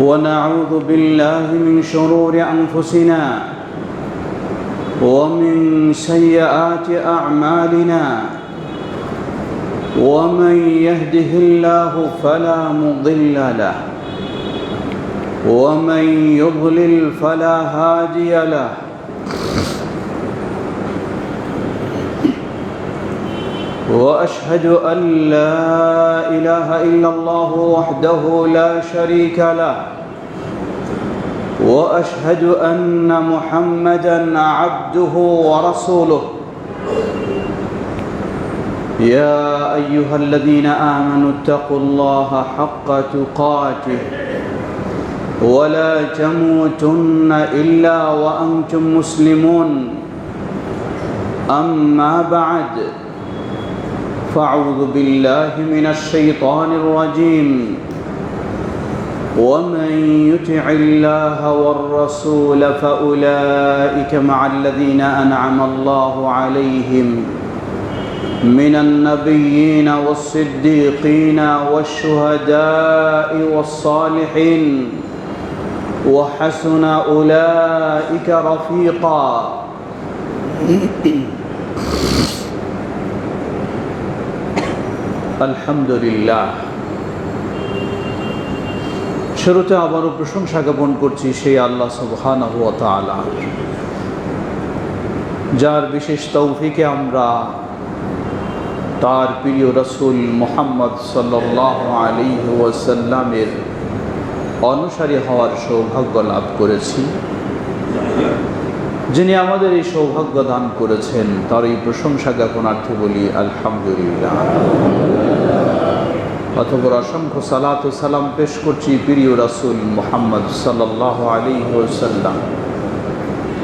ونعوذ بالله من شرور أنفسنا ومن سيئات أعمالنا ومن يهده الله فلا مضل له ومن يضلل فلا هادي له وأشهد أن لا إله إلا الله وحده لا شريك له وأشهد أن محمدًا عبده ورسوله يا أيها الذين آمنوا اتقوا الله حق تقاته ولا تموتن إلا وأنتم مسلمون أما بعد فأعوذ بالله من الشيطان الرجيم ومن يطع الله والرسول فأولئك مع الذين أنعم الله عليهم من النبيين والصديقين والشهداء والصالحين وحسن أولئك رفيقا আলহামদুলিল্লাহ। শুরুতে আবারও প্রশংসা জ্ঞাপন করছি সেই আল্লাহ সুবহানাহু ওয়া তাআলা, যার বিশেষ তৌফিকে আমরা তার প্রিয় রাসূল মুহাম্মদ সাল্লাল্লাহু আলাইহি ওয়াসাল্লামের অনুসারী হওয়ার সৌভাগ্য লাভ করেছি। যিনি আমাদের এই সৌভাগ্য দান করেছেন তার এই প্রশংসা জ্ঞাপনার্থে বলি আলহামদুলিল্লাহ। অতঃপর অসংখ্য সালাত ও সালাম পেশ করছি প্রিয় রাসূল মুহাম্মদ সাল্লাল্লাহু আলাইহি ওয়াসাল্লাম,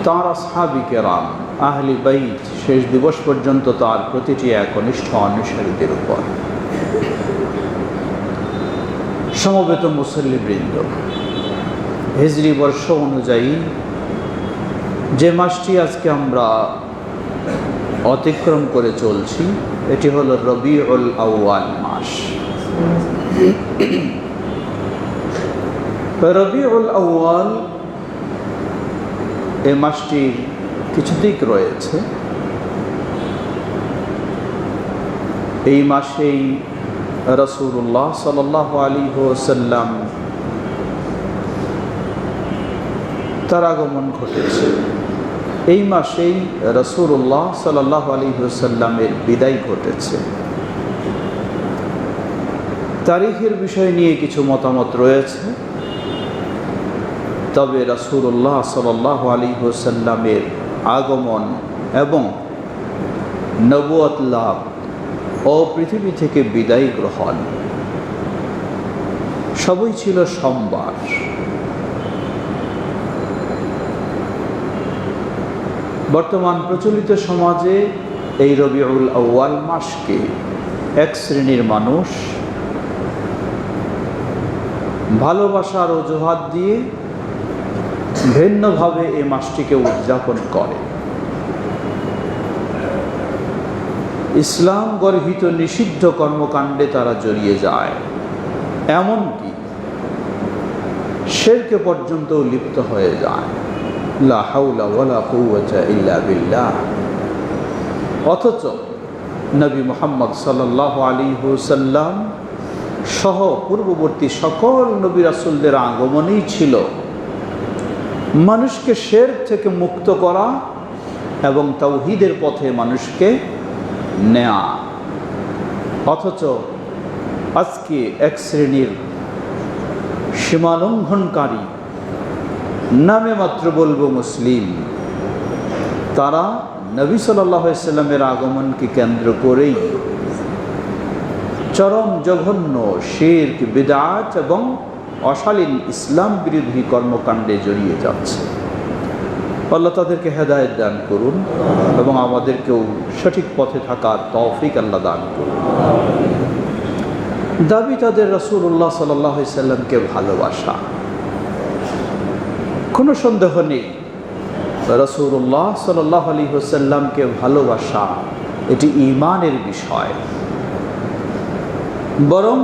তাঁর আসহাবী কেরাম, আহলি বাইত, শেষ দিবস পর্যন্ত তার প্রতিটি একনিষ্ঠ অনুসারীদের উপর। সমবেত মুসল্লিবৃন্দ, হিজরি বর্ষ অনুযায়ী যে মাসটি আজকে আমরা অতিক্রম করে চলছি এটি হলো রবিউল আউয়াল মাস। রবিউল আউয়াল এই মাসটির কিছু দিক রয়েছে। এই মাসেই রাসূলুল্লাহ সাল্লাল্লাহু আলাইহি ওয়াসাল্লাম তার আগমন ঘটেছে। এই মাসেই রাসূলুল্লাহ সাল্লাল্লাহু আলাইহি ওয়াসাল্লামের বিদায় ঘটেছে। তারিখের বিষয় নিয়ে কিছু মতামত রয়েছে, তবে রাসূলুল্লাহ সাল্লাল্লাহু আলাইহি ওয়াসাল্লামের আগমন এবং নবুয়ত লাভ ও পৃথিবী থেকে বিদায় গ্রহণ সবই ছিল সোমবার। বর্তমান প্রচলিত সমাজে এই রবিউল আউয়াল মাসকে এক শ্রেণীর মানুষ ভালোবাসার অজুহাত দিয়ে ভিন্নভাবে এই মাসটিকে উদযাপন করে। ইসলাম গর্হিত নিষিদ্ধ কর্মকাণ্ডে তারা জড়িয়ে যায়, এমনকি শিরকে পর্যন্ত লিপ্ত হয়ে যায়। লা হাওলা ওয়ালা কুওয়াতা ইল্লা বিল্লাহ। অথচ নবী মুহাম্মদ সাল্লাল্লাহু আলাইহি ওয়াসাল্লাম সহ পূর্ববর্তী সকল নবী রাসূলদের আগমনই ছিল মানুষকে শিরক থেকে মুক্ত করা এবং তাওহীদের পথে মানুষকে নেয়া। অথচ আজকে এক শ্রেণীর সীমালঙ্ঘনকারী, নামে মাত্র বলবো মুসলিম, তারা নবী সাল্লাল্লাহু আলাইহি ওয়াসাল্লামের আগমনকে কেন্দ্র করেই চরম জঘন্য শিরক, বিদআত এবং অশালীন ইসলাম বিরোধী কর্মকাণ্ডে জড়িয়ে যাচ্ছে। আল্লাহ তাদেরকে হেদায়েত দান করুন এবং আমাদেরকেও সঠিক পথে থাকার তৌফিক আল্লাহ দান করুন। দাবি তাদের রাসূলুল্লাহ সাল্লাল্লাহু আলাইহি ওয়াসাল্লামকে ভালোবাসা, কোনো সন্দেহ নেই রাসূলুল্লাহ সাল্লাল্লাহু আলাইহি ওয়াসাল্লামকে ভালোবাসা এটি ঈমানের বিষয়। বরং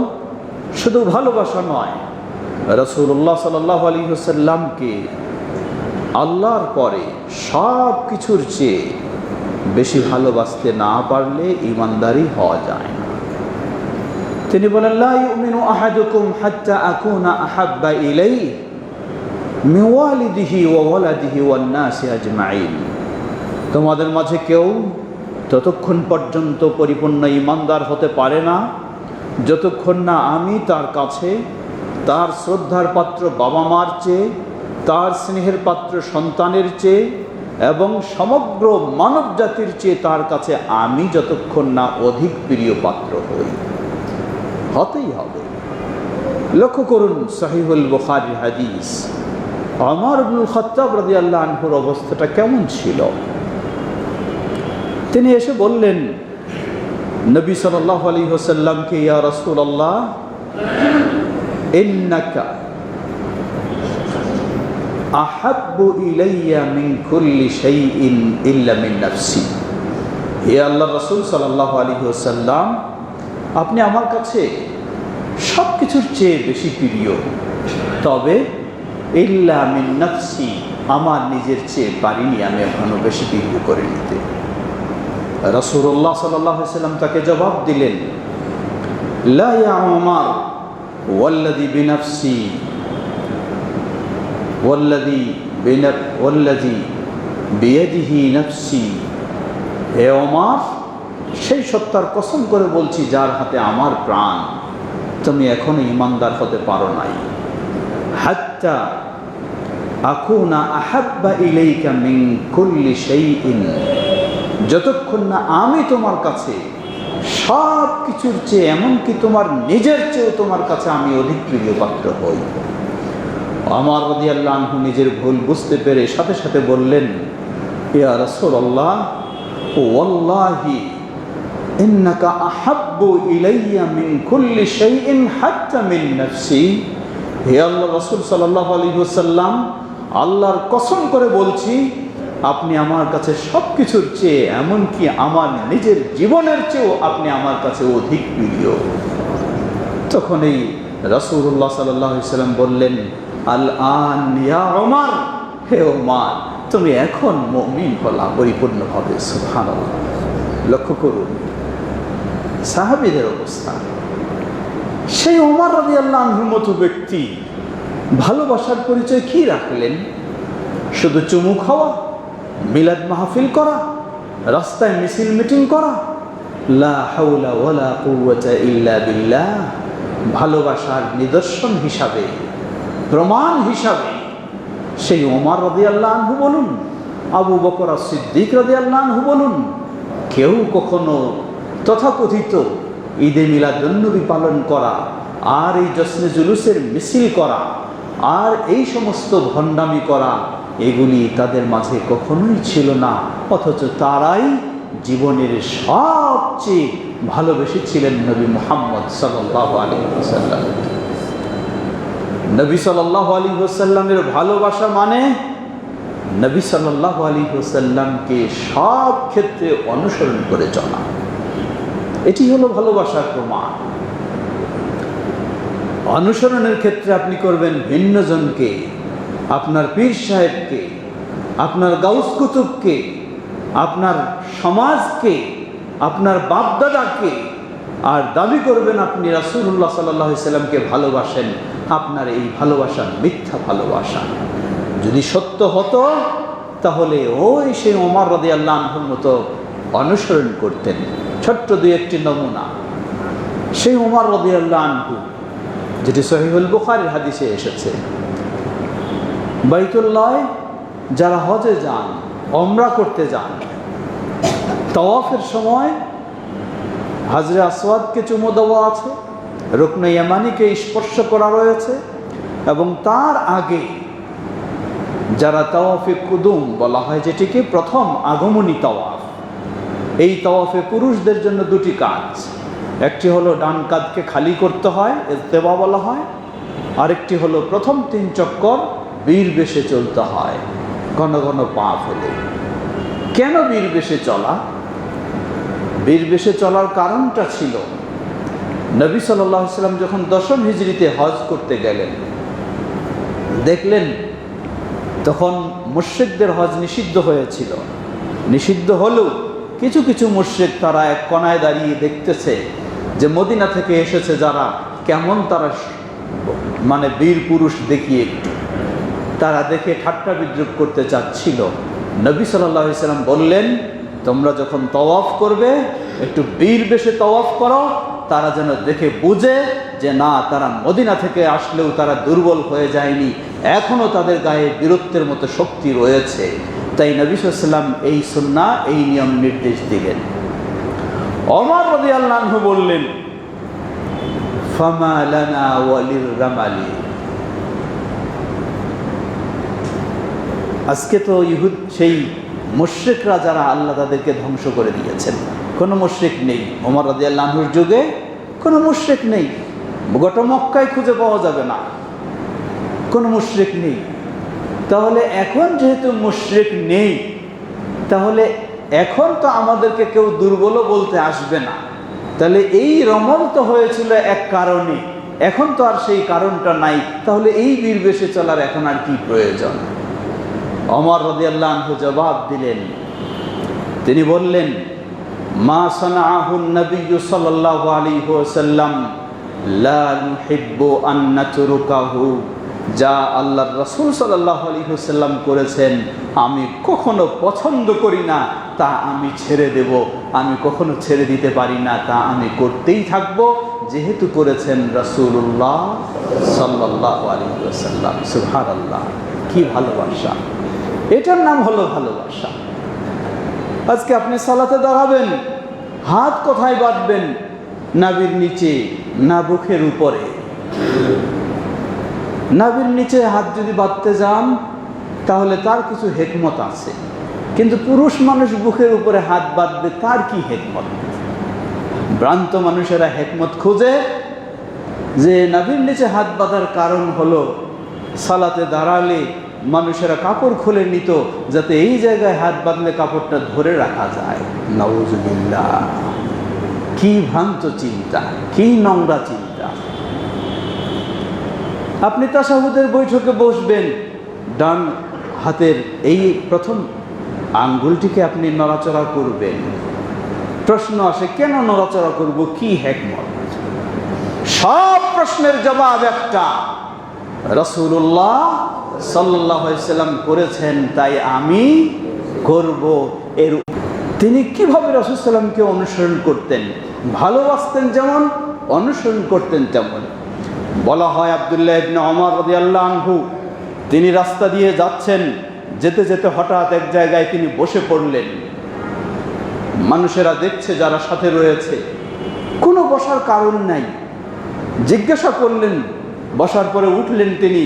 শুধু ভালোবাসা নয়, রাসূলুল্লাহ সাল্লাল্লাহু আলাইহি ওয়াসাল্লামকে আল্লাহর পরে সব কিছুর চেয়ে বেশি ভালোবাসতে না পারলে ঈমানদারি হওয়া যায় না। তিনি বলেন, লা ইউমিনু আহাদুকুম হাত্তা আকুনা আহাব্বা ইলাইহি মিন ওয়ালিদিহি ওয়া ওয়ালাদিহি ওয়ান নাসি আজমাইন। তোমাদের মাঝে কেউ ততক্ষণ পর্যন্ত পরিপূর্ণ ঈমানদার হতে পারে না যতক্ষণ না আমি তার কাছে তার শ্রদ্ধার পাত্র বাবা মার চেয়ে, তার স্নেহের পাত্র সন্তানের চেয়ে এবং সমগ্র মানব জাতির চেয়ে তার কাছে আমি যতক্ষণ না অধিক প্রিয় পাত্র হই। হতেই হবে। লক্ষ্য করুন সহিহুল বুখারীর হাদিস, ওমর ইবনুল খাত্তাব রাদিয়াল্লাহু আনহুর অবস্থাটা কেমন ছিল। তিনি এসে বললেন নবী সাল্লাল্লাহু আলাইহি ওয়াসাল্লামকে, ইয়া রাসূলুল্লাহ ইন্নাকা আহাব্বু ইলাইয়া মিন কুল্লি শাইইন ইল্লা মিন নাফসি। হে আল্লাহর রাসূল সাল্লাল্লাহু আলাইহি ওয়াসাল্লাম, আপনি আমার কাছে সব কিছুর চেয়ে বেশি প্রিয়, তবে ইল্লা মিন নাফসি, আমার নিজের চেয়ে পারিনি আমি এখনো বেশি প্রিয় করে নিতে। রাসূলুল্লাহ সাল্লাল্লাহু আলাইহি ওয়াসাল্লাম তাকে জবাব দিলেন, লা ইয়া উমর ওয়াল্লাযী বিনাফসি ওয়াল্লাযী বিয়াদিহি নাফসি। হে ওমর, সেই সত্তার কসম করে বলছি যার হাতে আমার প্রাণ, তুমি এখনো ঈমানদার হতে পারো নাই। হাত্তা আকুনা আহাব্বা ইলাইকা মিন কুল্লি শাইইন, যতক্ষণ না আমি তোমার কাছে সব কিছুর চেয়ে, এমনকি তোমার নিজের চেয়েও তোমার কাছে আমি অধিক প্রিয় পাত্র হই। ওমর রাদিয়াল্লাহু আনহু নিজের ভুল বুঝতে পেরে সাথে সাথে বললেন, ইয়া রাসূলুল্লাহ ওয়াল্লাহি ইন্নাকা আহাব্বু ইলাইয়া মিন কুল্লি শাইইন হাত্তা মিন নাফসি। হে আল্লাহর রাসূল সাল্লাল্লাহু আলাইহি ওয়াসাল্লাম, আল্লাহর কসম করে বলছি আপনি আমার কাছে সব কিছুর চেয়ে, এমনকি আমার নিজের জীবনের চেয়েও আপনি আমার কাছে অধিক প্রিয়। তখন এই রাসূলুল্লাহ সাল্লাল্লাহু আলাইহি ওয়াসাল্লাম বললেন, আল আন ইয়া ওমর, হে ওমর তুমি এখন মুমিন হলা পরিপূর্ণভাবে। সুবহানাল্লাহ। লক্ষ্য করুন সাহাবীদের অবস্থা। সেই ওমর রাদিয়াল্লাহু আনহুর মতো ব্যক্তি ভালোবাসার পরিচয় কি রাখলেন? শুধু চুমু খাওয়া, মিলাদ মাহফিল করা, রাস্তায় মিছিল মিটিং করা? লা হাওলা ওয়ালা কুওয়াতা ইল্লা বিল্লাহ। ভালোবাসার নিদর্শন হিসাবে, প্রমাণ হিসাবে সেই ওমর রাদিয়াল্লাহু আনহু বলুন, আবু বকর as-সিদ্দিক রাদিয়াল্লাহু আনহু বলুন, কেউ কখনো তথাকথিত ঈদে মিলাদুন্নবী পালন করা আর এই জশ্নে জুলুসের মিছিল করা আর এই সমস্ত ভণ্ডামি করা, এগুলি তাদের মাঝে কখনোই ছিল না। অথচ তারাই জীবনের সবচেয়ে ভালোবেসেছিলেন নবী মুহাম্মদ সাল্লাল্লাহু আলাইহি ওয়াসাল্লাম। নবী সাল্লাল্লাহু আলাইহি ওয়াসাল্লামের ভালোবাসা মানে নবী সাল্লাল্লাহু আলাইহি ওয়াসাল্লামকে সব ক্ষেত্রে অনুসরণ করে চলা। এটি হলো ভালোবাসার প্রমাণ। অনুসরণের ক্ষেত্রে আপনি করবেন ভিন্নজনকে, আপনার পীর সাহেবকে, আপনার গাউস কুতুবকে, আপনার সমাজকে, আপনার বাপদাদাকে, আর দাবি করবেন আপনি রাসূলুল্লাহ সাল্লাল্লাহু আলাইহি ওয়াসাল্লামকে ভালোবাসেন। আপনার এই ভালোবাসা মিথ্যা ভালোবাসা। যদি সত্য হতো তাহলে ওই সেই ওমর রাদিয়াল্লাহু আনহুর মতো অনুসরণ করতেন। ছোট্ট দুই একটি নমুনা। সেই ওমর রাদিয়াল্লাহু আনহু, যেটি সহিহুল বুখারীর হাদিসে এসেছে, বাইতুল্লাহ যারা হজে যান, ওমরা করতে যান, তাওয়াফের সময় হাজরে আসওয়াদকে চুমু দেওয়া আছে, রুকনে ইয়ামানিকে স্পর্শ করা রয়েছে, এবং তার আগে যারা তাওয়াফে কুদুম বলা হয়, যেটিকে প্রথম আগমনী তাওয়াফ, এই তাওয়াফে পুরুষদের জন্য দুটি কাজ। একটি হলো ডান কাঁধকে খালি করতে হয়, ইত্তেবা বলা হয়। আরেকটি হলো প্রথম 3 চক্কর বীর বেশে চলতে হয়, ঘন ঘন পা ফেলে। কেন বীর বেশে চলা? বীর বেশে চলার কারণটা ছিল, নবী সাল্লাল্লাহু আলাইহি ওয়াসাল্লাম যখন 10ম হিজরিতে হজ করতে গেলেন, দেখলেন তখন মুশরিকদের হজ নিষিদ্ধ হয়েছিল। নিষিদ্ধ হলেও কিছু কিছু মুশরিক তারা এক কোনায় দাঁড়িয়ে দেখতেছে যে মদিনা থেকে এসেছে যারা, কেমন তারা মানে বীর পুরুষ দেখিয়ে একটু তারা দেখে ঠাট্টা বিদ্রুপ করতে চাচ্ছিল। নবী সাল্লাল্লাহু আলাইহি সাল্লাম বললেন, তোমরা যখন তওয়াফ করবে একটু বীর বেশে তওয়াফ করো, তারা যেন দেখে বুঝে যে না, তারা মদিনা থেকে আসলেও তারা দুর্বল হয়ে যায়নি, এখনো তাদের গায়ে বীরত্বের মতো শক্তি রয়েছে। তাই নবী সাল্লাল্লাহু আলাইহি সাল্লাম এই সুন্নাহ, এই নিয়ম নির্দেশ দিলেন। ওমর রাদিয়াল্লাহু আনহু বললেন, ফামা লানা ওয়ালির রামালি। আজকে তো ইহুদ সেই মুশরিকরা যারা আল্লাহ তাদেরকে ধ্বংস করে দিয়েছেন, কোনো মুশরিক নেই। ওমর রাদিয়াল্লাহু আনহুর যুগে কোনো মুশরিক নেই, গোটা মক্কায় খুঁজে পাওয়া যাবে না, কোনো মুশরিক নেই। তাহলে এখন যেহেতু মুশরিক নেই, তাহলে এখন তো আমাদেরকে কেউ দুর্বলও বলতে আসবে না। তাহলে এই রমল তো হয়েছিল এক কারণে, এখন তো আর সেই কারণটা নাই, তাহলে এই বীর বেশে চলার এখন আর কি প্রয়োজন? ওমর রাদিয়াল্লাহু আনহু জবাব দিলেন, তিনি বললেন, মা সানাআহু নবী সাল্লাল্লাহু আলাইহি ওয়াসাল্লাম লা নুহিব্বু আন নাতরুকাহু। যা আল্লাহর রাসূল সাল্লাল্লাহু আলাইহি ওয়াসাল্লাম করেছেন আমি কখনো পছন্দ করি না তা আমি ছেড়ে দেব, আমি কখনো ছেড়ে দিতে পারি না, তা আমি করতেই থাকবো, যেহেতু করেছেন রাসূলুল্লাহ সাল্লাল্লাহু আলাইহি ওয়াসাল্লাম। সুবহানাল্লাহ, কি ভালোবাসা! এটার নাম হলো ভালোবাসা। আজকে আপনি সালাতে দাঁড়াবেন, হাত কোথায় বাঁধবেন? নাভির নিচে না বুকের উপরে? নাভির নিচে হাত যদি বাঁধতে যান তাহলে তার কিছু হিকমত আছে, কিন্তু পুরুষ মানুষ বুকের উপরে হাত বাঁধবে, তার কি হিকমত? ভ্রান্ত মানুষেরা হিকমত খুঁজে যে নাভির নিচে হাত বাঁধার কারণ হলো সালাতে দাঁড়ালে মানুষেরা কাপড় খুলে নিত, যাতে এই জায়গায় হাত বাঁধলে কাপড়টা ধরে রাখা যায়। নাউজুবিল্লাহ, কি ভ্রান্ত চিন্তা, কি নোংরা চিন্তা! আপনি তাশাহুদের বৈঠকে বসবেন, ডান হাতের এই প্রথম আঙ্গুলটিকে আপনি নড়াচড়া করবেন। প্রশ্ন আসে, কেন নড়াচড়া করব, কি হিকমত? সব প্রশ্নের জবাব একটা, রাসূলুল্লাহ সাল্লাল্লাহু আলাইহি ওয়াসাল্লাম করেছেন তাই আমি করব। এর তিনি কিভাবে রাসূল সাল্লাল্লাহু আলাইহি ওয়াসাল্লামকে অনুসরণ করতেন, ভালোবাসতেন যেমন, অনুসরণ করতেন তেমন। বলা হয় আব্দুল্লাহ ইবনে ওমর রাদিয়াল্লাহু আনহু তিনি রাস্তা দিয়ে যাচ্ছেন, যেতে যেতে হঠাৎ এক জায়গায় তিনি বসে পড়লেন। মানুষেরা দেখছে যারা সাথে রয়েছে, কোনো বসার কারণ নাই। জিজ্ঞাসা করলেন, বসার পরে উঠলেন তিনি,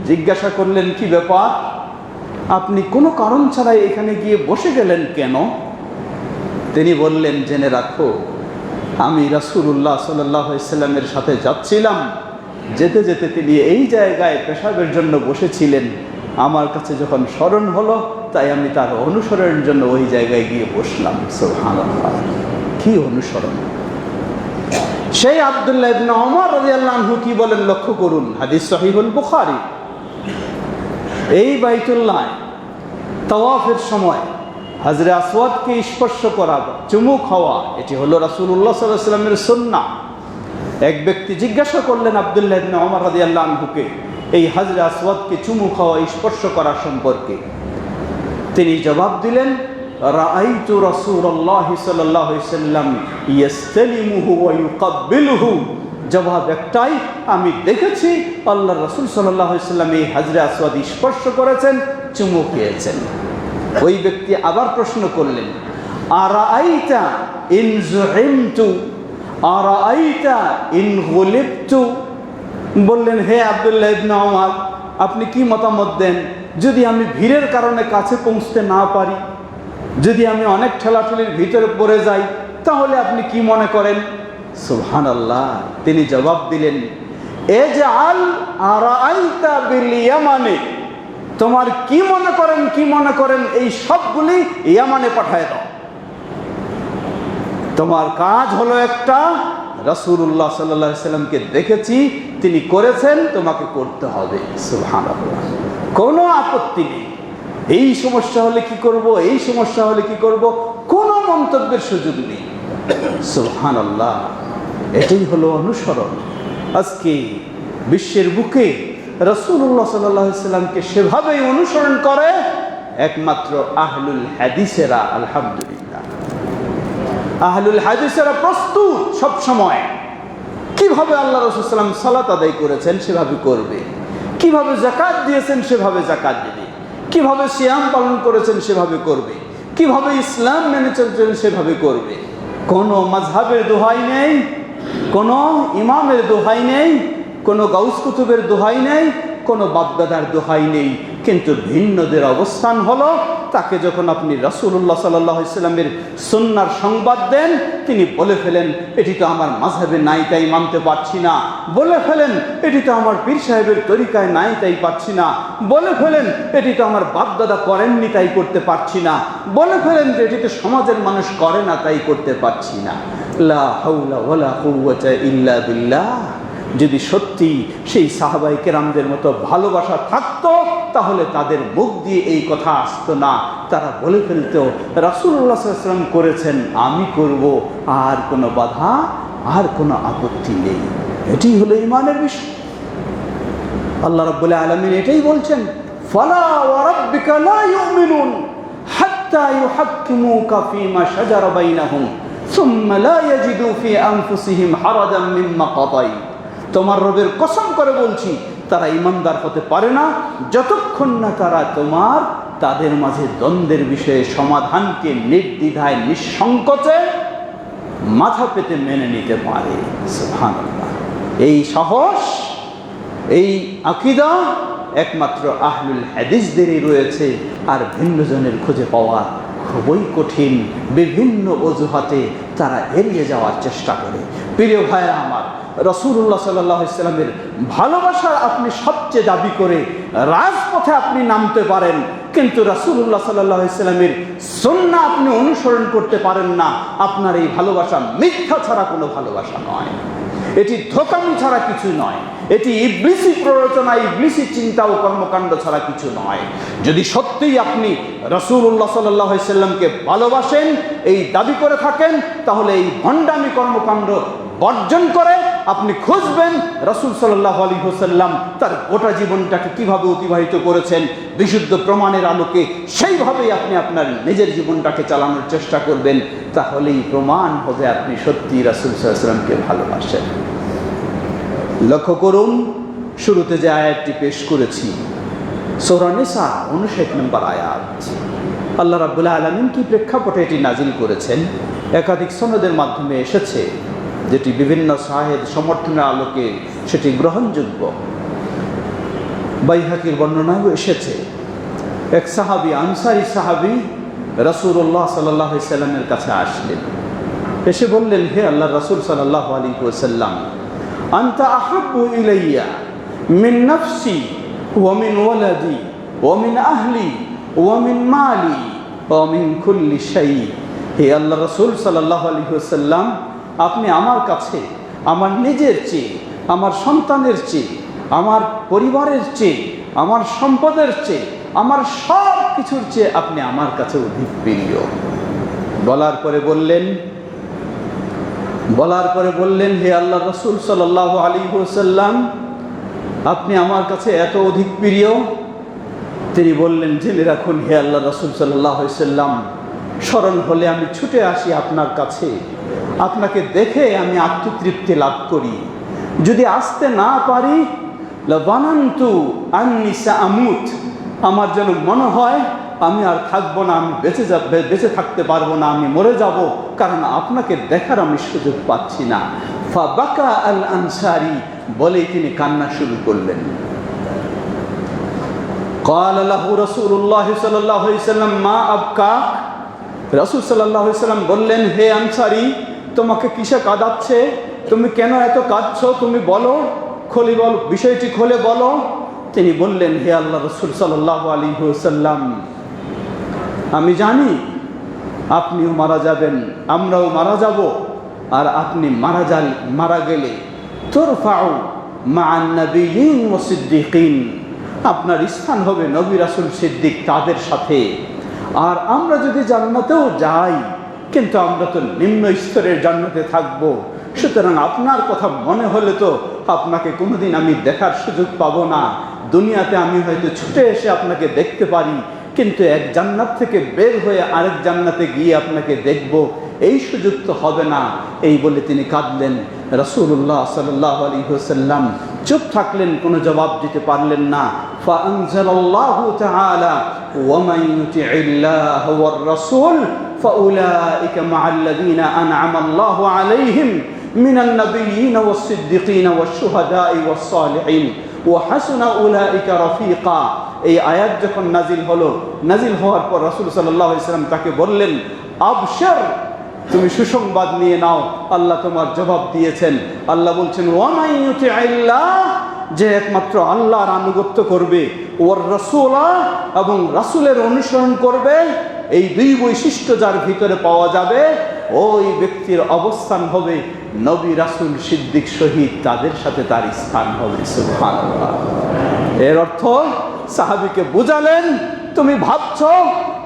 জিজ্ঞাসা করলেন, কি ব্যাপার, আপনি কোনো কারণ ছাড়াই এখানে গিয়ে বসে গেলেন কেন? তিনি বললেন, জেনে রাখো, আমি রাসূলুল্লাহ সাল্লাল্লাহু আলাইহি ওয়াসাল্লামের সাথে যাচ্ছিলাম, যেতে যেতে তিনি এই জায়গায় পেশাবের জন্য বসেছিলেন, আমার কাছে যখন স্মরণ হলো তাই আমি তার অনুসরণের জন্য ওই জায়গায় গিয়ে বসলাম। সুবহানাল্লাহ, কি অনুসরণ! সেই আব্দুল্লাহ ইবনে ওমর রাদিয়াল্লাহু আনহু কি বলেন লক্ষ্য করুন, হাদিস সহিহুল বুখারী। এই বাইতুল্লাহ তাওয়াফের সময় হাজরে আসওয়াদকে স্পর্শ করা, চুমু খাওয়া, এটি হলো রাসূলুল্লাহ সাল্লাল্লাহু আলাইহি ওয়াসাল্লামের সুন্নাহ। এক ব্যক্তি জিজ্ঞাসা করলেন আব্দুল্লাহ ইবনে ওমর রাদিয়াল্লাহু আনহুকে এই হাজরে আসওয়াদকে চুমু খাওয়া, স্পর্শ করা সম্পর্কে। তিনি জবাব দিলেন, রাআইতু রাসূলুল্লাহ সাল্লাল্লাহু আলাইহি ওয়াসাল্লাম ইয়াসতালিমুহু ওয়া ইউকাব্বিলুহু। জবাব একটাই, আমি দেখেছি আল্লাহর রাসূল সাল্লাল্লাহু আলাইহি ওয়াসাল্লাম এই হাজরে আসওয়াদ স্পর্শ করেছেন, চুমু খেয়েছেন। ওই ব্যক্তি আবার প্রশ্ন করলেন, আরাআইতা ইন যুহিমতু আরাআইতা ইন গুলিবতু। বললেন, হে আব্দুল্লাহ ইবনে ওমর, আপনি কি মতামত দেন যদি আমি ভিড়ের কারণে কাছে পৌঁছতে না পারি, যদি আমি অনেক ঠেলাঠেলির ভিতরে পড়ে যাই, তাহলে আপনি কি মনে করেন? সুবহানাল্লাহ, তিনি জবাব দিলেন, এজআল আরাআইতা বিল ইয়ামানে। তোমার কি মনে করেন, কি মনে করেন, এই সবগুলি ইয়ামানে পাঠায় দাও। তোমার কাজ হলো একটা, রাসূলুল্লাহ সাল্লাল্লাহু আলাইহি সাল্লামকে দেখেছি, তিনি করেছেন, তোমাকে করতে হবে। সুবহানাল্লাহ, কোনো আপত্তি নেই। এই সমস্যা হলে কি করব, এই সমস্যা হলে কি করব, কোনো মন্তব্যের সুযোগ নেই। সুবহানাল্লাহ, এটাই হলো অনুসরণ। আজকে বিশ্বের বুকে রাসূলুল্লাহ সাল্লাল্লাহু আলাইহি সাল্লামকে সেভাবেই অনুসরণ করে একমাত্র আহলুল হাদিসেরা। আলহামদুলিল্লাহ, আহলুল হাদিসেরা প্রস্তুত সব সময়। কিভাবে আল্লাহ রাসূল সাল্লাল্লাহু আলাইহি ওয়াসাল্লাম সালাত আদায় করেছেন সেভাবে করবে, কিভাবে যাকাত দিয়েছেন সেভাবে যাকাত দেবে, কিভাবে সিয়াম পালন করেছেন সেভাবে করবে, কিভাবে ইসলাম মেনে চলছেন সেভাবে করবে। কোনো মাযহাবের দোহাই নেই, কোনো ইমামের দোহাই নেই, কোনো গাউস কুতুবের দোহাই নেই, কোনো বাপদাদার দোহাই নেই। কিন্তু ভিন্নদের অবস্থান হলো, তাকে যখন আপনি রাসূলুল্লাহ সাল্লাল্লাহু আলাইহি ওয়াসাল্লামের সুন্নাহর সংবাদ দেন, তিনি বলে ফেলেন এটি তো আমার মাযহাবে নাই তাই মানতে পারছি না, বলে ফেলেন এটি তো আমার পীর সাহেবের তরিকায় নাই তাই পারছি না, বলে ফেলেন এটি তো আমার বাপদাদা করেননি তাই করতে পারছি না, বলে ফেলেন যে এটি তো সমাজের মানুষ করে না তাই করতে পারছি না। লা হাওলা ওয়ালা কুওয়াতা ইল্লা বিল্লাহ। যদি সত্যি সেই সাহাবায়ে কেরামদের মতো ভালোবাসা থাকতো, তাহলে তাদের মুখ দিয়ে এই কথা আসতো না। তারা বলে ফেলতো রাসূলুল্লাহ সাল্লাল্লাহু আলাইহি ওয়াসাল্লাম করেছেন, আমি করব, আর কোনো বাধা, আর কোনো আপত্তি নেই। এটি হলো ঈমানের বিষয়। আল্লাহ রাব্বুল আলামিন এটাই বলছেন, ফালা ওয়া রাব্বিকা লা ইউমিনুন হাত্তা ইউহাক্কিমুকা ফীমা শাজারা বাইনাহুম সুম্মা লা ইয়াজিদু ফী আনফুসিহিম হারাজাম মিম্মা কাদাইত। তোমার রবের কসম করে বলছি, তারা ঈমানদার হতে পারে না যতক্ষণ না তারা তাদের মাঝে দ্বন্দ্বের বিষয়ে সমাধানকে নির্দ্বিধায় নিঃসংকোচে মাথা পেতে মেনে নিতে পারে। সুবহানাল্লাহ, এই সাহস, এই আকীদা একমাত্র আহলুল হাদিসদেরই রয়েছে, আর ভিন্নজনের খুঁজে পাওয়া খুবই কঠিন। বিভিন্ন অজুহাতে তারা এড়িয়ে যাওয়ার চেষ্টা করে। প্রিয় ভাইরা আমার, রাসূলুল্লাহ সাল্লাল্লাহু আলাইহি ওয়াসাল্লামের ভালোবাসার আপনি সবচেয়ে দাবি করে রাজপথে আপনি নামতে পারেন, কিন্তু রাসূলুল্লাহ সাল্লাল্লাহু আলাইহি ওয়াসাল্লামের সুন্নাহ আপনি অনুসরণ করতে পারেন না। আপনার এই ভালোবাসা মিথ্যা ছাড়া কোনো ভালোবাসা নয়, এটি ধোঁকামি ছাড়া কিছু নয়, এটি ইবলিসি প্ররোচনা, ইবলিসি চিন্তা ও কর্মকাণ্ড ছাড়া কিছু নয়। যদি সত্যিই আপনি রাসূলুল্লাহ সাল্লাল্লাহু আলাইহি ওয়াসাল্লামকে ভালোবাসেন, এই দাবি করে থাকেন, তাহলে এই ভণ্ডামি কর্মকাণ্ড বর্জন করে আপনি খুঁজবেন রাসূল সাল্লাল্লাহু আলাইহি ওয়াসাল্লাম তার গোটা জীবনটাকে কিভাবে অতিবাহিত করেছেন বিশুদ্ধ প্রমাণের আলোকে। সেইভাবেই আপনি আপনার নিজের জীবনটাকে চালানোর চেষ্টা করবেন, তাহলেই প্রমাণ হবে আপনি সত্যি রাসূল সাল্লাল্লাহু আলাইহি ওয়াসাল্লামকে ভালোবাসেন। লক্ষ্য করুন, শুরুতে যে আয়াতটি পেশ করেছি, সূরা নিসা 59 নম্বর আয়াত। আল্লাহ রাব্বুল আলামিন কি প্রেক্ষাপটে এটি নাজিল করেছেন? একাধিক সনদের মাধ্যমে এসেছে, যেটি বিভিন্ন শাহেদ সমর্থনের আলোকে সেটি গ্রহণযোগ্য। বাইহাকির বর্ণনায়ও এসেছে, এক সাহাবী, আনসারী সাহাবী রাসূলুল্লাহ সাল্লাল্লাহু আলাইহি ওয়াসাল্লামের কাছে আসলেন। এসে বললেন, হে আল্লাহর রাসূল সাল্লাল্লাহু আলাইহি ওয়াসাল্লাম, আনতা আহাব্বু ইলাইয়া মিন নাফসি ওয়া মিন ওয়ালাদি ওয়া মিন আহলি ওয়া মিন মালি ওয়া মিন কুল্লি শাই। হে আল্লাহর রাসূল সাল্লাল্লাহু আলাইহি ওয়াসাল্লাম, আপনি আমার কাছে আমার নিজের চেয়ে, আমার সন্তানের চেয়ে, আমার পরিবারের চেয়ে, আমার সম্পদের চেয়ে, আমার সব কিছুর চেয়ে আপনি আমার কাছে অধিক প্রিয়। বলার পরে বললেন, হে আল্লাহর রাসূল সাল্লাল্লাহু আলাইহি ওয়াসাল্লাম, আপনি আমার কাছে এত অধিক প্রিয়। তিনি বললেন, জেনে রাখুন হে আল্লাহর রাসূল সাল্লাল্লাহু আলাইহি ওয়াসাল্লাম, স্মরণ হলে আমি ছুটে আসি আপনার কাছে, আপনাকে দেখে আমি আত্মতৃপ্তি লাভ করি। যদি আসতে না পারি, লাবানান্তু আন্নী সাআমুত, আমার যেন মনে হয় আমি আর থাকবো না, আমি বেঁচে থাকতে পারবো না, আমি মরে যাব, কারণ আপনাকে দেখার আমি সুযোগ পাচ্ছি না। ফাবাকা আল আনসারী, বলেই তিনি কান্না শুরু করলেন। قال له رسول الله صلى الله عليه وسلم ما أبكاك। রাসূল সাল্লাল্লাহু আলাইহি ওয়াসাল্লাম বললেন, হে আনসারী, তোমাকে কিসে কাঁদাচ্ছে? তুমি কেন এত কাঁদছো? তুমি বলো, বিষয়টি খুলে বলো। তিনি বললেন, হে আল্লাহ রাসূল সাল্লাল্লাহু আলাইহি ওয়াসাল্লাম, আমি জানি আপনিও মারা যাবেন, আমরাও মারা যাব, আর আপনি মারা গেলে তুরফাউ মা'আন নাবিয়্যিন ওয়া সিদ্দীকিন, আপনার স্থান হবে নবী রাসূল সিদ্দিক তাদের সাথে। আর আমরা যদি জান্নাতেও যাই, কিন্তু আমরা তো নিম্ন স্তরের জান্নাতে থাকবো, সুতরাং আপনার কথা মনে হলে তো আপনাকে কোনোদিন আমি দেখার সুযোগ পাবো না। দুনিয়াতে আমি হয়তো ছুটে এসে আপনাকে দেখতে পারি, কিন্তু এক জান্নাত থেকে বের হয়ে আরেক জান্নাতে গিয়ে আপনাকে দেখব, এই সুযোগ তো হবে না। এই বলে তিনি কাঁদলেন। রাসূলুল্লাহ সাল্লাল্লাহু আলাইহি ওয়াসাল্লাম চুপ থাকলেন, কোনো জবাব দিতে পারলেন না। ফাআনজালাল্লাহু তাআলা ওয়া মান ইউতি'িল্লাহ ওয়ার রাসূল ফাউলাইকা মা'আল্লাযীনা আন'আমা আল্লাহু আলাইহিম মিনান নাবিয়্যিন ওয়াস সিদ্দীকিন ওয়াশ শুহাদা'i ওয়াস সালিহিন ওয়া হাসুনা উলাইকা রাফীকা। এই আয়াত যখন নাজিল হওয়ার পর রাসূল সাল্লাল্লাহু আলাইহি ওয়াসাল্লাম তাকে বললেন, আবশির, তুমি সুসংবাদ নিয়ে নাও, আল্লাহ তোমার জবাব দিয়েছেন। আল্লাহ বলছেন, ওয়া মান ইউতি'িল্লাহ, যে একমাত্র আল্লাহর আনুগত্য করবে, ওয়ার রাসূলা, এবং রাসূলের অনুসরণ করবে, এই দুই বৈশিষ্ট্য যার ভিতরে পাওয়া যাবে, ওই ব্যক্তির অবস্থান হবে নবী রাসূল সিদ্দিক শহীদ, তাদের সাথে তার স্থান হবে। সুবহানাল্লাহ। এর অর্থ সাহাবীকে বুঝালেন, তুমি ভাবছো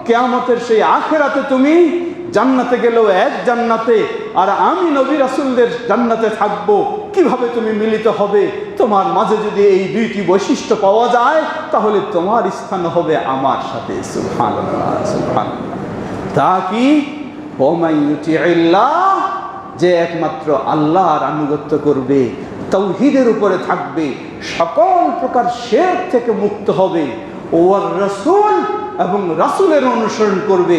কিয়ামতের সেই আখিরাতে তুমি জান্নাতে গেলেও এক জান্নাতে, আর আমি নবী রাসূলদের জান্নাতে থাকবো, কিভাবে তুমি মিলিত হবে? তোমার মাঝে যদি এই দুইটি বৈশিষ্ট্য পাওয়া যায়, তাহলে তোমার স্থান হবে আমার সাথে। সুবহানাল্লাহ, সুবহানাল্লাহ। তা কি? ওয়া মান ইউতি'িল্লাহ, যে একমাত্র আল্লাহর আনুগত্য করবে, তাওহীদের উপরে থাকবে, সকল প্রকার শিরক থেকে মুক্ত হবে, ওয়ার রাসূল, এবং রাসূলের অনুসরণ করবে,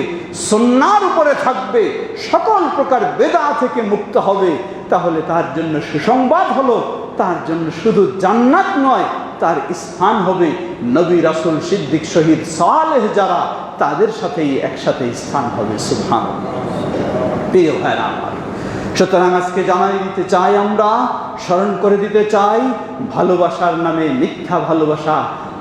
সুন্নাহর উপরে থাকবে, সকল প্রকার বেদআ থেকে মুক্ত হবে, তাহলে তার জন্য সুসংবাদ হলো, তার জন্য শুধু জান্নাত নয়, তার স্থান হবে নবী রাসূল সিদ্দিক শহীদ সালেহ যারা, তাদের সাথেই একসাথে স্থান হবে। সুবহানাল্লাহ। প্রিয় ভাইরা আমার, সুতরাং আজকে জানাই দিতে চাই, আমরা স্মরণ করে দিতে চাই, ভালোবাসার নামে মিথ্যা ভালোবাসা,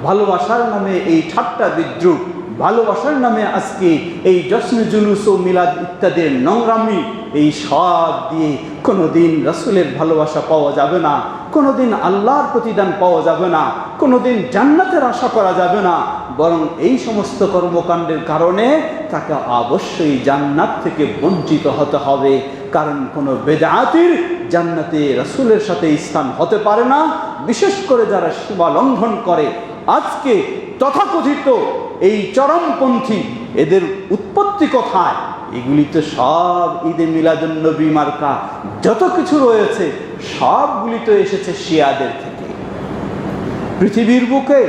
ভালোবাসার নামে এই ঠাট্টা বিদ্রুপ, ভালোবাসার নামে আজকে এই জশ্ন জুলুস ও মিলাদ ইত্যাদির নোংরামি, এই সব দিয়ে কোনোদিন রাসূলের ভালোবাসা পাওয়া যাবে না, কোনোদিন আল্লাহর প্রতিদান পাওয়া যাবে না, কোনোদিন জান্নাতের আশা করা যাবে না, বরং এই সমস্ত কর্মকাণ্ডের কারণে তাকে অবশ্যই জান্নাত থেকে বঞ্চিত হতে হবে। কারণ কোনো বেদাতির জান্নাতে রাসূলের সাথে স্থান হতে পারে না, বিশেষ করে যারা সীমা লঙ্ঘন করে। আজকে তথাকথিত এই চরমপন্থী, এদের উৎপত্তি কোথায়? এগুলি তো সব ঈদে মিলাদুন্নবী মার্কা যত কিছু রয়েছে, সবগুলি তো এসেছে শিয়াদের থেকে। পৃথিবীর বুকে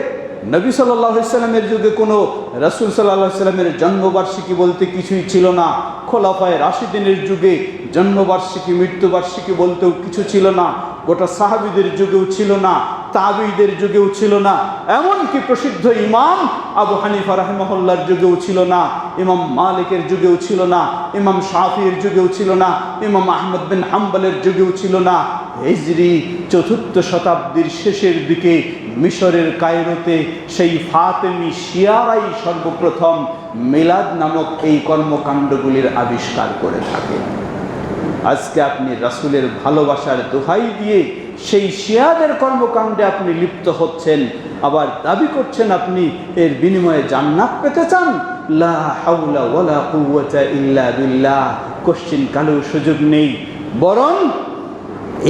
নবী সাল্লাল্লাহু আলাইহি সাল্লামের যুগে কোনো রাসূল সাল্লাল্লাহু আলাইহি সাল্লামের জন্মবার্ষিকী বলতে কিছুই ছিল না। খোলাফায়ে রাশিদিনের যুগে জন্মবার্ষিকী, মৃত্যুবার্ষিকী বলতেও কিছু ছিল না। গোটা সাহাবীদের যুগেও ছিল না, তাবিঈদের যুগেও ছিল না, এমনকি প্রসিদ্ধ ইমাম আবু হানিফা রাহিমাহুল্লাহর যুগেও ছিল না, ইমাম মালিকের যুগেও ছিল না, ইমাম শাফিঈর যুগেও ছিল না, ইমাম আহমদ বিন হাম্বলের যুগেও ছিল না। হিজরি ৪র্থ শতাব্দীর শেষের দিকে মিশরের কায়রোতে সেই ফাতেমি শিয়ারাই সর্বপ্রথম মিলাদ নামক এই কর্মকাণ্ডগুলির আবিষ্কার করে থাকে। আজকে আপনি রাসূলের ভালোবাসার দোহাই দিয়ে সেই শিয়াদের কর্মকাণ্ডে আপনি লিপ্ত হচ্ছেন, আবার দাবি করছেন আপনি এর বিনিময়ে জান্নাত পেতে চান। লা হাওলা ওয়ালা কুওয়াতা ইল্লা বিল্লাহ, কোশ্চিন কালেও সুযোগ নেই। বরং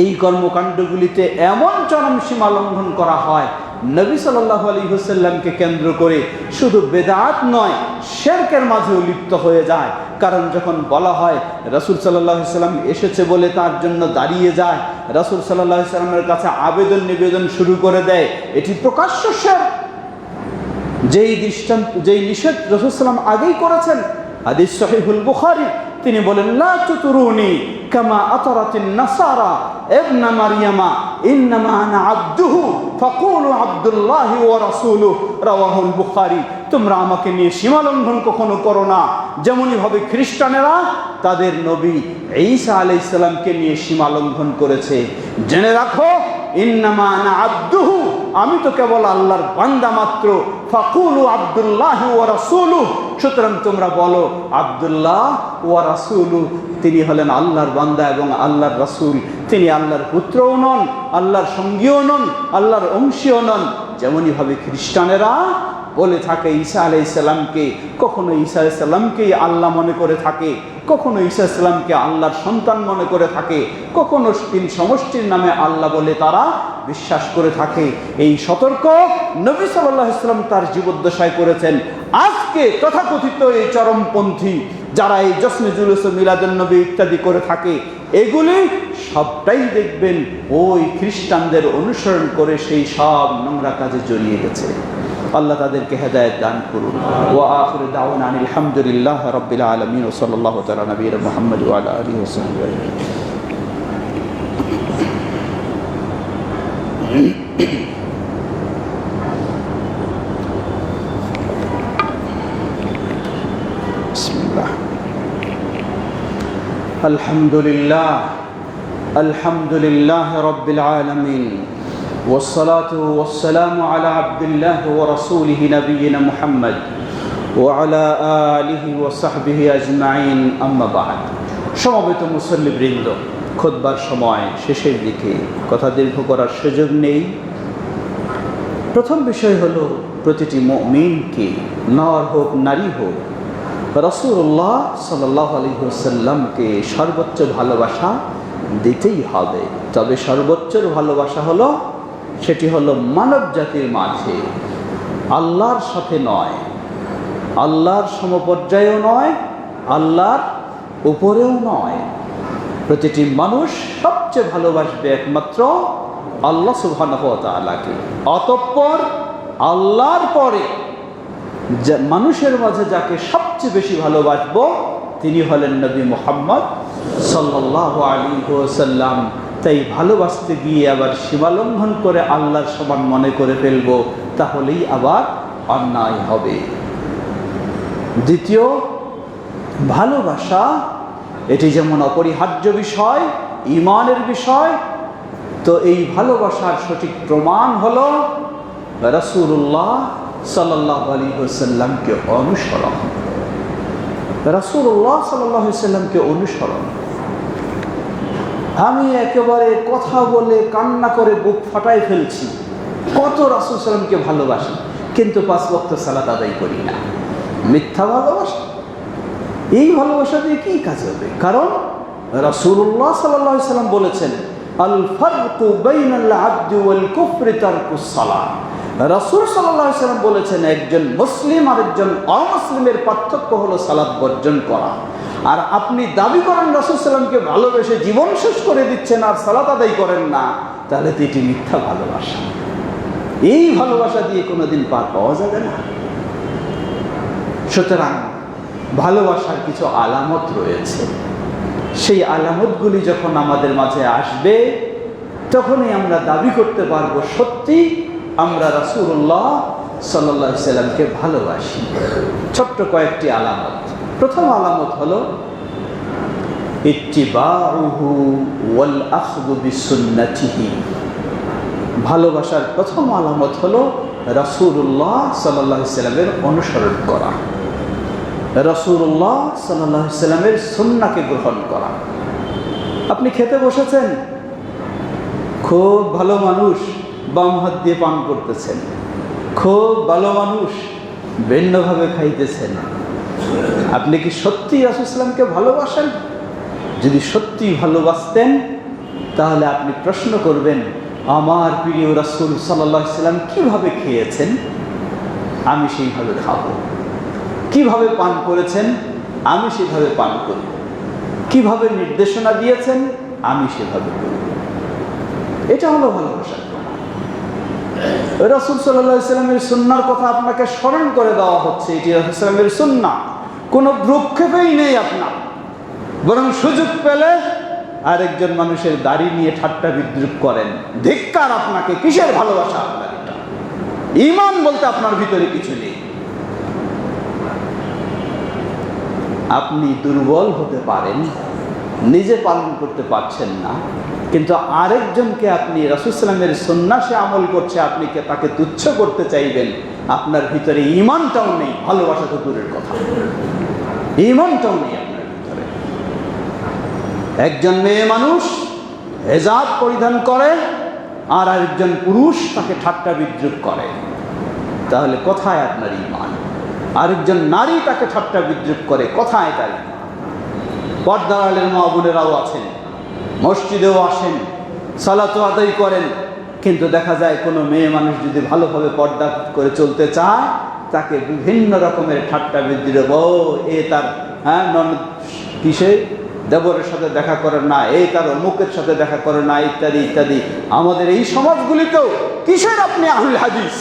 এই কর্মকাণ্ডগুলিতে এমন চরম সীমা লঙ্ঘন করা হয়, নবী সাল্লাল্লাহু আলাইহি ওয়াসাল্লামকে কেন্দ্র করে শুধু বেদাত নয়, শিরকের মাঝেও লিপ্ত হয়ে যায়। কারণ যখন বলা হয় রাসূল সাল্লাল্লাহু আলাইহি ওয়াসাল্লাম এসেছে বলে তার জন্য দাঁড়িয়ে যায়, রাসূল সাল্লাল্লাহু আলাইহি ওয়াসাল্লামের কাছে আবেদন নিবেদন শুরু করে দেয়, এটি প্রকাশ্য শিরক। যেই নিষেধ রাসূল সাল্লাল্লাহু আগেই করেছেন, হাদিস সহিহুল বুখারী, তিনি বলেন, লা তুতুরুনি কামা আতারাতিন নাসারা ইবনা মারইয়ামা ইন্নামা আনা আবদুহু ফাকুলু আব্দুল্লাহি ওয়া রাসূলুহু, রাওয়াহুল বুখারী। তোমরা আমাকে নিয়ে সীমা লঙ্ঘন কখনো করো না, যেমনই ভাবে খ্রিস্টানেরা তাদের নবী ঈসা আলাইহিস সালামকে নিয়ে সীমা লঙ্ঘন করেছে। জেনে রাখো, ইন্নামা আনা আবদুহু, আমি তো কেবল আল্লাহর বান্দা মাত্র। ফাকুলু আব্দুল্লাহ ওয়া রাসূলুহু, সুতরাং তোমরা বলো আব্দুল্লাহ ওয়া রাসূলুহু, তিনি হলেন আল্লাহর বান্দা এবং আল্লাহর রাসূল। তিনি আল্লাহর পুত্রও নন, আল্লাহর সঙ্গীও নন, আল্লাহর অংশীও নন। যেমনই ভাবে খ্রিস্টানেরা বলে থাকে ঈসা আলাইহিস সালামকে, কখনো ঈসা আলাইহিস সালামকেই আল্লাহ মনে করে থাকে, কখনো ঈসা আলাইহিস সালামকে আল্লাহর সন্তান মনে করে থাকে, কখনো তিন সমষ্টির নামে আল্লাহ বলে তারা বিশ্বাস করে থাকে। এই সতর্ক নবী সাল্লাল্লাহু আলাইহি ওয়াসাল্লাম তার জীবদ্দশায় করেছেন। আজকে তথাকথিত এই চরমপন্থী যারা এই জশ্নে জুলুস মিলাদুন নবী ইত্যাদি করে থাকে, এগুলি সবটাই দেখবেন ওই খ্রিস্টানদের অনুসরণ করে সেই সব নোংরা কাজে জড়িয়ে গেছে। আল্লাহ তাদেরকে হেদায়েত দান করুন। ওয়া আখিরু দাওয়ানা আনিল হামদুলিল্লাহি রাব্বিল আলামিন ওয়া সাল্লাল্লাহু তাআলা নবিয়্যিনা মুহাম্মদ ওয়া আলা আলিহি ওয়া সাহবিহি আজমাইন। বিসমিল্লাহ। আলহামদুলিল্লাহ, আলহামদুলিল্লাহি রাব্বিল আলামিন, والصلاة والسلام على عبد الله ورسوله نبينا محمد وعلى آله وصحبه أجمعين أما بعد। সমবেত মুসল্লিবৃন্দ, খুতবার সময় শেষের দিকে কথা দীর্ঘ করার সুযোগ নেই। প্রথম বিষয় হলো প্রতিটি মুমিনকে, নর হোক নারী হোক, রাসূলুল্লাহ সাল্লাল্লাহু আলাইহি ওয়াসাল্লামকে সর্বোচ্চ ভালোবাসা দিতেই হবে। তবে সর্বোচ্চ ভালোবাসা হলো, সেটি হলো মানব জাতির মাঝে, আল্লাহর সাথে নয়, আল্লাহর সমপর্যায়েও নয়, আল্লাহর উপরেও নয়। প্রতিটি মানুষ সবচেয়ে ভালোবাসবে একমাত্র আল্লাহ সুবহানাহু ওয়া তাআলাকে। অতঃপর আল্লাহর পরে মানুষের মাঝে যাকে সবচেয়ে বেশি ভালোবাসবো তিনি হলেন নবী মুহাম্মদ সাল্লাল্লাহু আলাইহি ওয়াসাল্লাম। তাই ভালোবাসতে গিয়ে আবার সীমালঙ্ঘন করে আল্লাহর সমান মনে করে ফেলবো, তাহলেই আবার অন্যায় হবে। দ্বিতীয়, ভালোবাসা এটি যেমন অপরিহার্য বিষয়, ঈমানের বিষয়, তো এই ভালোবাসার সঠিক প্রমাণ হলো রাসূলুল্লাহ সাল্লাল্লাহু আলাইহি ওয়াসাল্লামকে অনুসরণ। রাসূলুল্লাহ সাল্লাল্লাহু আলাইহি ওয়াসাল্লামকে অনুসরণ। আমি একেবারে কথা বলে কান্না করে বুক ফাটাই ফেলছি, কত রাসূল সাল্লামকে ভালোবাসি, কিন্তু 5 ওয়াক্ত সালাত আদায় করি না। মিথ্যা ভালোবাসা। এই ভালোবাসা দিয়ে কি কাজ হবে? কারণ রাসূলুল্লাহ সাল্লাল্লাহু আলাইহি ওয়াসাল্লাম বলেছেন, আল ফারকু বাইনাল আবদি ওয়াল কুফরি তারকুস সালাত। রাসূল সাল্লাল্লাহু আলাইহি ওয়াসাল্লাম বলেছেন, একজন মুসলিম আর একজন অমুসলিমের পার্থক্য হলো সালাত বর্জন করা। আর আপনি দাবি করেন রাসূল সাল্লামকে ভালোবেসে জীবন শেষ করে দিচ্ছেন আর সালাত আদায় করেন না, তাহলে তো এটি মিথ্যা ভালোবাসা। এই ভালোবাসা দিয়ে কোনোদিন পার পাওয়া যাবে না। সুতরাং ভালোবাসার কিছু আলামত রয়েছে। সেই আলামতগুলি যখন আমাদের মাঝে আসবে, তখনই আমরা দাবি করতে পারবো সত্যি আমরা রাসূলুল্লাহ সাল্লাল্লাহু আলাইহি ওয়াসাল্লামকে ভালোবাসি। ছোট্ট কয়েকটি আলামত। প্রথম আলামত হলো ইত্তিবাউহু ওয়াল আখযু বিসুন্নতিহি। ভালোবাসার প্রথম আলামত হলো রাসূলুল্লাহ সাল্লাল্লাহু আলাইহি ওয়াসাল্লামের অনুসরণ করা, রাসূলুল্লাহ সাল্লাল্লাহু আলাইহি ওয়াসাল্লামের সুন্নাহকে গ্রহণ করা। আপনি খেতে বসেছেন, খুব ভালো মানুষ বাম হাত দিয়ে পান করতেছেন, খুব ভালো মানুষ ভিন্নভাবে খাইতেছেন। আপনি কি সত্যি রাসূল সাল্লামকে ভালোবাসেন? যদি সত্যি ভালোবাসতেন তাহলে আপনি প্রশ্ন করবেন, আমার প্রিয় রাসূল সাল্লাল্লাহু আলাইহি ওয়াসাল্লাম কিভাবে খেয়েছেন, আমি সেইভাবে খাবো। কিভাবে পান করেছেন, আমি সেভাবে পান করব। কিভাবে নির্দেশনা দিয়েছেন, আমি সেভাবে করব। এটা হলো ভালোবাসার প্রমাণ। রাসূল সাল্লাল্লাহু আলাইহি ওয়াসাল্লামের সুন্নাহর কথা আপনাকে স্মরণ করে দেওয়া হচ্ছে, এটি রাসূল সাল্লাল্লাহু আলাইহি ওয়াসাল্লামের সুন্নাহ। কোনো ভ্রুক্ষেপেই নেই আপনার, বরং সুযোগ পেলে আরেকজন মানুষের দাড়ি নিয়ে ঠাট্টা বিদ্রুপ করেন। ধিক্কার আপনাকে! কিসের ভালোবাসা আপনার এটা? ঈমান বলতে আপনার ভিতরে কিছু নেই। আপনি দুর্বল হতে পারেন, নিজে পালন করতে পারছেন না, কিন্তু আরেকজনকে আপনি রাসূল সাল্লাল্লাহু আলাইহি ওয়াসাল্লামের সুন্নাহে আমল করছে, আপনি তাকে তুচ্ছ করতে চাইবেন, আপনার ভিতরে ঈমানটাও নেই, ভালোবাসা তো দূরের কথা, ঈমানটাও নেই আপনার ভিতরে। একজন মেয়ে মানুষ হিজাব পরিধান করে আর আরেকজন পুরুষ তাকে ঠাট্টা বিদ্রূপ করে, তাহলে কোথায় আপনার ঈমান? আরেকজন নারী তাকে ঠাট্টা বিদ্রূপ করে, কোথায় তার ঈমান? পর্দার আলের মা বোনেরাও আছেন, মসজিদেও আসেন, সালাতও আদায় করেন, কিন্তু দেখা যায় কোনো মেয়ে মানুষ যদি ভালোভাবে পর্দা করে চলতে চায়, তাকে বিভিন্ন রকমের ঠাট্টা বিদ্রূপ, এ তার ননদ কিসে দেবরের সাথে দেখা করে না, এই তার অমুকের সাথে দেখা করে না, ইত্যাদি ইত্যাদি। আমাদের এই সমাজগুলিতেও কিসের আপনি আহলুল হাদিস?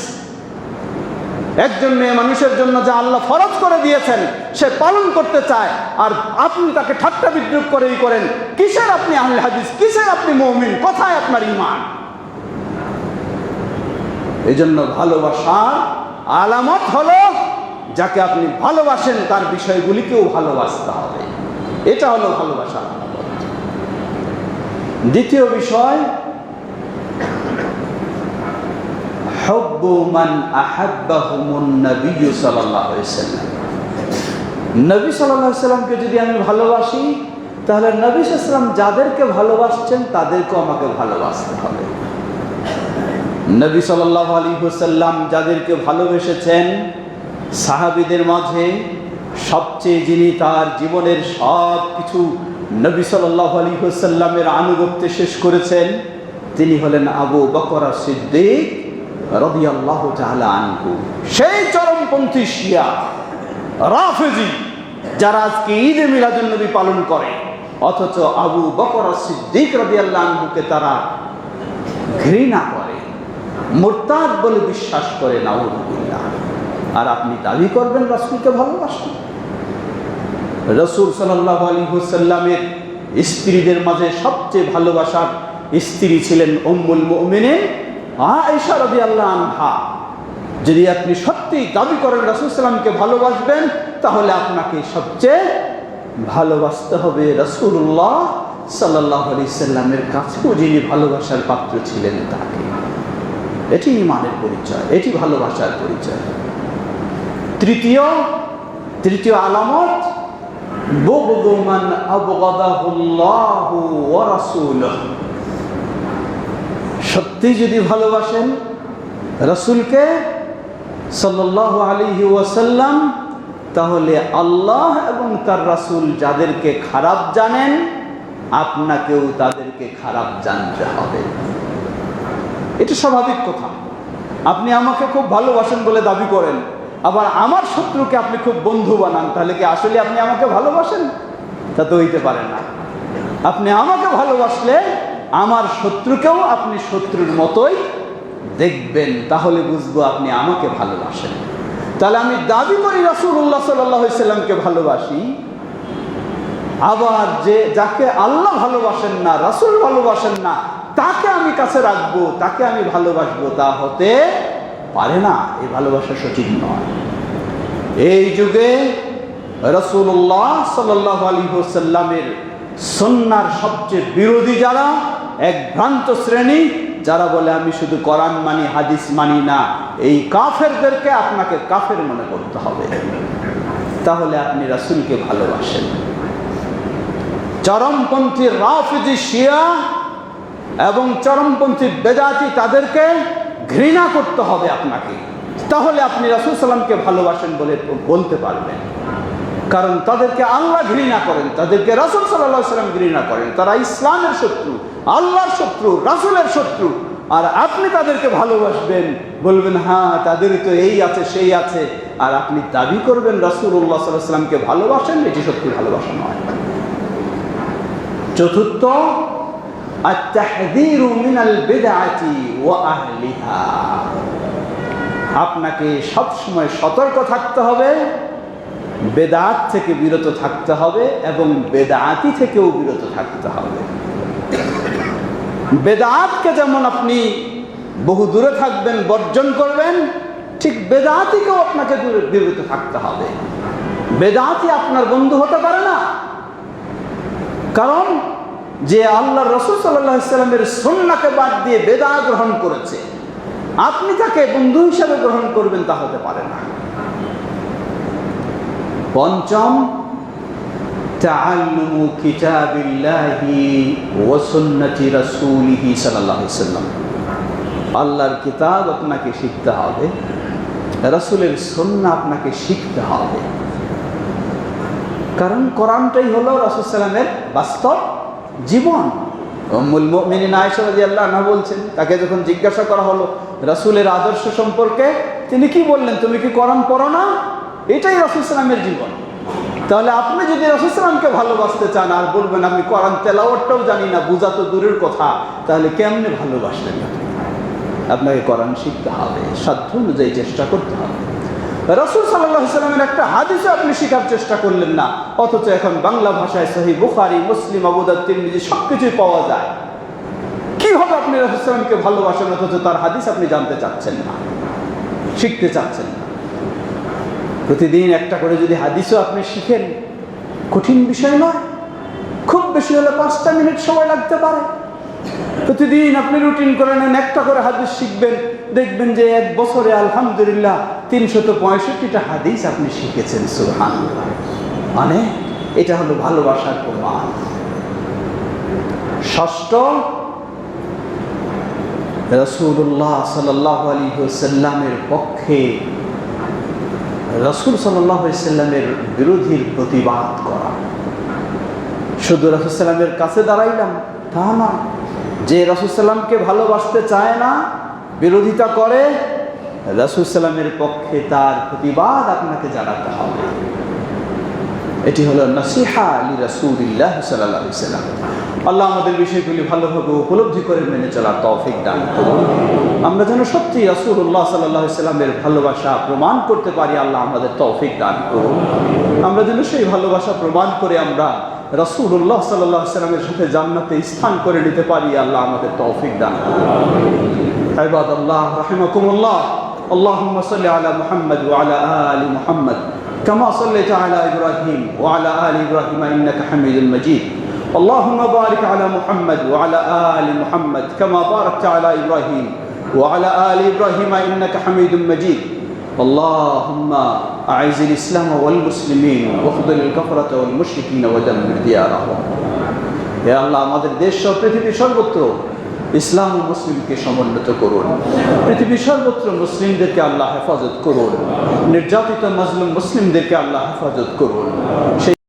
একজন মেয়ে মানুষের জন্য যা আল্লাহ ফরজ করে দিয়েছেন সে পালন করতে চায়, আর আপনি তাকে ঠাট্টা বিদ্রূপ করেই করেন। কিসের আপনি আহলুল হাদিস? কিসের আপনি মুমিন? কোথায় আপনার ঈমান? এই জন্য ভালোবাসার আলামত হলো যাকে আপনি ভালোবাসেন তার বিষয়গুলিকেও ভালোবাসতে হবে, এটা হলো ভালোবাসার আলামত। দ্বিতীয় বিষয়, হুব্বু মান আহাব্বাহুমুন নবী সাল্লাল্লাহু আলাইহি ওয়াসাল্লাম। নবী সাল্লাল্লাহু আলাইহি ওয়াসাল্লামকে যদি আমি ভালোবাসি, তাহলে নবী সাল্লাল্লাহু আলাইহি ওয়াসাল্লাম যাদেরকে ভালোবাসছেন তাদেরকেও আমাকে ভালোবাসতে হবে। নবী সাল্লাল্লাহু আলাইহি ওয়াসাল্লাম যাদেরকে ভালোবেসেছেন, সাহাবীদের মাঝে সবচেয়ে যিনি তার জীবনের সব কিছু নবী সাল্লাল্লাহু আলাইহি ওয়াসাল্লামের আনুগত্যে শেষ করেছেন, তিনি হলেন আবু বকর সিদ্দিক রাদিয়াল্লাহু তাআলা আনহু। সেই চরমপন্থী শিয়া রাফেজি যারা আজকে ঈদে মিলাদুন নবী পালন করে, অথচ আবু বকর সিদ্দিক রাদিয়াল্লাহু আনহুকে তারা ঘৃণা করে, মুরতাদ বলে বিশ্বাস করে, নাউযুবিল্লাহ। আর আপনি দাবি করবেন রাসূলকে ভালোবাসেন? রাসূল সাল্লাল্লাহু আলাইহি ওয়াসাল্লামের স্ত্রীদের মাঝে সবচেয়ে ভালোবাসার স্ত্রী ছিলেন উম্মুল মুমিনিন আয়েশা রাদিয়াল্লাহু আনহা। যদি আপনি সত্যি দাবি করেন রাসূল সাল্লামকে ভালোবাসবেন, তাহলে আপনাকে সবচেয়ে ভালোবাসতে হবে রাসূলুল্লাহ সাল্লাল্লাহু আলাইহি সাল্লামের কাছেও যিনি ভালোবাসার পাত্র ছিলেন তাকে। এটি ঈমানের পরিচয়, এটি ভালোবাসার পরিচয়। তৃতীয় আলামত, বুগদু মান আবগাদাহুল্লাহু ওয়া রাসূলুহু। সত্যি যদি ভালোবাসেন রাসূলকে সাল্লাল্লাহু আলাইহি ওয়াসাল্লাম, তাহলে আল্লাহ এবং তার রাসূল যাদেরকে খারাপ জানেন, আপনাকেও তাদেরকে খারাপ জানতে হবে। এটা স্বাভাবিক কথা। আপনি আমাকে খুব ভালোবাসেন বলে দাবি করেন, আবার আমার শত্রুকে আপনি খুব বন্ধু বানান, তাহলে কি আসলে আপনি আমাকে ভালোবাসেন? তা তো হইতে পারে না। আপনি আমাকে ভালোবাসলে আমার শত্রুকেও আপনি শত্রুর মতোই দেখবেন, তাহলে বুঝবো আপনি আমাকে ভালোবাসেন। তাহলে আমি দাবি করি রাসূলুল্লাহ সাল্লাল্লাহু আলাইহি সাল্লামকে ভালোবাসি, আবার যাকে আল্লাহ ভালোবাসেন না, রাসূল ভালোবাসেন না, তাকে আমি কাছে রাখবো, তাকে আমি ভালোবাসবো, তা হতে পারে না। এই ভালোবাসা সঠিক নয়। এই যুগে রাসূলুল্লাহ সাল্লাল্লাহু আলাইহি ওয়াসাল্লামের সুন্নাহর সবচেয়ে বিরোধী যারা, এক ভ্রান্ত শ্রেণী যারা বলে আমি শুধু কোরআন মানি, হাদিস মানি না, এই কাফেরদেরকে আপনাকে কাফের মনে করতে হবে, তাহলে আপনি রাসূলকে ভালোবাসেন। চরমপন্থী রাফিজি শিয়া এবং চরমপন্থী বেদাতি তাদেরকে ঘৃণা করতে হবে আপনাকে, তাহলে আপনি রাসূল সাল্লামকে ভালোবাসেন বলে বলতে পারবেন। কারণ তাদেরকে আল্লাহ ঘৃণা করেন, তাদেরকে রাসূল সাল্লাল্লাহু আলাইহি ওয়াসাল্লাম ঘৃণা করেন। তারা ইসলামের শত্রু, আল্লাহর শত্রু, রাসূলের শত্রু। আর আপনি তাদেরকে ভালোবাসবেন, বলবেন হ্যাঁ তাদের তো এই আছে সেই আছে, আর আপনি দাবি করবেন রাসূলুল্লাহ সাল্লাল্লাহু আলাইহি ওয়াসাল্লামকে ভালোবাসেন। এটি সত্যি ভালোবাসা নয়। চতুর্থ, আত-তাহযীরু মিনাল বিদআতি ওয়া আহলিহা। আপনাকে সবসময় সতর্ক থাকতে হবে, বেদাত থেকে বিরত থাকতে হবে এবং বেদাতি থেকেও বিরত থাকতে হবে। বেদাতকে যেমন আপনি বহু দূরে থাকবেন, বর্জন করবেন, ঠিক বেদাতিকেও আপনাকে বিরত থাকতে হবে। বেদাতি আপনার বন্ধু হতে পারে না, কারণ যে আল্লাহ রাসূল সাল্লাল্লাহু আলাইহি ওয়াসাল্লামের সুন্নাহকে বাদ দিয়ে বেদাত গ্রহণ করেছে, আপনি তাকে বন্ধু হিসাবে গ্রহণ করবেন তা হতে পারে না। পঞ্চম, তাআল্লুমু কিতাবিল্লাহি ওয়া সুন্নতি রাসূলিহি সাল্লাল্লাহু আলাইহি ওয়াসাল্লাম। আল্লাহর কিতাব আপনাকে শিখতে হবে, রাসূলের সুন্নাহ আপনাকে শিখতে হবে। কারণ কোরআনটাই হলো রাসূল সাল্লামের বাস্তব জীবন। উম্মুল মুমিনিন আয়েশা রাদিয়াল্লাহু আনহা বলছেন, তাকে যখন জিজ্ঞাসা করা হলো রাসূলের আদর্শ সম্পর্কে, তিনি কি বললেন? তুমি কি কোরআন পড়ো না? এটাই রাসূল সাল্লামের জীবন। তাহলে আপনি যদি রাসূল সাল্লামকে ভালোবাসতে চান আর বলবেন আমি কোরআন তেলাওয়াতটাও জানি না, বোঝা তো দূরের কথা, তাহলে কেমনে ভালোবাসবেন? আপনাকে কোরআন শিখতে হবে, সাধ্য অনুযায়ী চেষ্টা করতে হবে। রাসূল সাল্লাল্লাহু আলাইহি ওয়াসাল্লামের একটা হাদিসও আপনি শেখার চেষ্টা করলেন না, অথচ এখন বাংলা ভাষায় সহিহ বুখারী, মুসলিম, আবু দাউদ, তিরমিজি সবকিছুই পাওয়া যায়। কি হবে আপনি রাসূল সাল্লামকে ভালোবাসেন অথচ তার হাদিস আপনি জানতে চাচ্ছেন না, শিখতে চাচ্ছেন না? প্রতিদিন একটা করে যদি হাদিসও আপনি শিখেন, কঠিন বিষয় নয়, খুব বেশি হলে 5টা মিনিট সময় লাগতে পারে। প্রতিদিন আপনি রুটিন করে নেন, একটা করে হাদিস শিখবেন, দেখবেন যে 1 বছরে আলহামদুলিল্লাহ 365টা হাদিস আপনি শিখেছেন। সুবহানাল্লাহ। মানে এটা হলো ভালোবাসার প্রমাণ। ষষ্ঠ, রাসূলুল্লাহ সাল্লাল্লাহু আলাইহি ওয়াসাল্লামের পক্ষে রাসূল সাল্লাল্লাহু আলাইহি ওয়াসাল্লামের বিরোধীর প্রতিবাদ করা। শুধু রাসূল সাল্লামের কাছে দাঁড়াইলাম তা নয়, যে রাসূল সাল্লামকে ভালোবাসতে চায় না, বিরোধিতা করে, রাসূল সাল্লামের পক্ষে তার প্রতিবাদ আপনাকে জানাতে হবে। এটি হলো নসিহা লি রাসূলিল্লাহ সাল্লাল্লাহু আলাইহি ওয়াসাল্লাম। আল্লাহ আমাদের বিষয়গুলি ভালোভাবে উপলব্ধি করে মেনে চলার তৌফিক দান করুন। আমরা যেন সত্যি রাসূলুল্লাহ সাল্লাল্লাহু আলাইহি ওয়াসাল্লামের ভালোবাসা প্রমাণ করতে পারি, আল্লাহ আমাদের তৌফিক দান করুন। আমরা যেন সেই ভালোবাসা প্রমাণ করে আমরা রাসূলুল্লাহ সাল্লাল্লাহু আলাইহি ওয়াসাল্লামের সাথে জান্নাতে স্থান করে নিতে পারি, আল্লাহ আমাদের তৌফিক দান করুন। ইবাদাল্লাহ রাহিমাকুমুল্লাহ, আল্লাহুম্মা সাল্লি আলা মুহাম্মদ ওয়া আলা আলি মুহাম্মদ কামা সাল্লাইতা আলা ইব্রাহিম ওয়া আলা আলি ইব্রাহিম ইন্নাকা হামিদুল মাজিদ। اللهم بارك على محمد وعلى آل محمد كما باركت على إبراهيم وعلى آل إبراهيم إنك حميد مجيد. اللهم أعز الإسلام والمسلمين واخذل الكفرة والمشركين ودمر ديارهم. يا الله আমাদের দেশ ও পৃথিবীর সর্বত্র ইসলাম ও মুসলিমকে সমুন্নত করুন। পৃথিবীর সর্বত্র মুসলিমদেরকে আল্লাহ হেফাজত করুন। নির্যাতিত মাজলুম মুসলিমদেরকে আল্লাহ হেফাজত করুন।